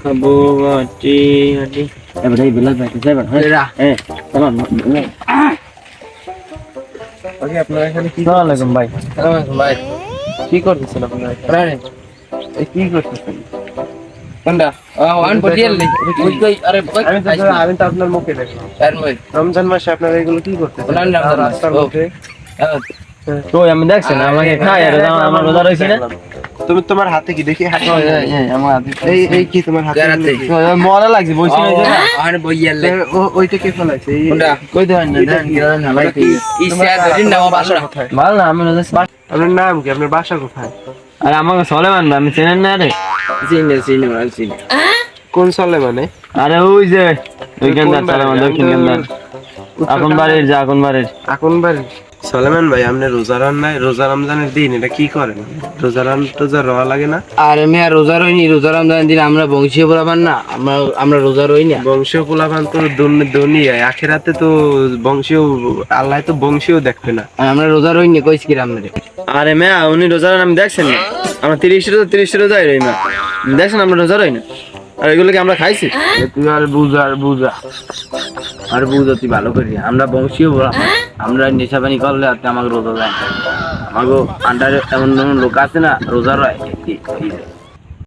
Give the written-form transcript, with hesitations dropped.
খাবো বাটি হাটি এবারে বিলাস ভাই যাবেন হ্যাঁ চলুন ওকে আপনারা এখানে কি আসসালামু আলাইকুম ভাই আসসালামু আলাইকুম ভাই কি করতেছেন আপনারা এখানে এই কি করতেছেন কোনটা ওয়ান পটিয়াল নেই কই আরে আমি তো আপনার মুখে দেখলাম স্যার ভাই রমজান মাসে আপনারা এগুলো কি করতেছেন রাস্তার মধ্যে তো আমি দেখছেন আমাকে খাই আর আমার রোজা রইছে না তুমি তোমার হাতে কি দেখি হাতে আমার হাতে এই কি তোমার হাতে মজা লাগছে বইছি না যে আর বইয়ালে ওইটা কে ফলাইছে কোনটা কই দেন না দেন কি না ভাই এই স্যার দিন নাও বাসা ভালো না আমি রোজা আপনার নাম কি আপনার বাসা কোথায় আরে আমাকে সলেমান আমি চেনেন না রে চিনি কোন সালে মানে আরে ওই যে ওইখানদার সলেমান দক্ষিণ কান্দার এখন বাড়ির সলেমান ভাই আপনি রোজা রমজানের দিন এটা কি করেন রোজা রওয়া লাগে না আরে মিয়া রোজা রইনি রোজা রমজানের দিন আমরা বংশীয় পোলাপান না আমরা রোজা রই না বংশীয় পোলাপান তো দুনিয়ায় আখিরাতে তো বংশীয় আল্লাহ তো বংশীয় দেখবে না আর আমরা রোজা রইনি কইছি কি আমরা আরে মেয়া উনি রোজার নাম দেখছেন না আমরা 30 রোজাই রই না দেখছেন আমরা রোজা রই না আর এগুলোকে আমরা খাইছি তুই আর বুঝা তুই ভালো করি আমরা বংশীয় পোলাপান আমরা নেশা পানি করলে আর আমাকে রোজা যায় আমাকে আন্ডারে এমন লোক আছে না রোজা রয়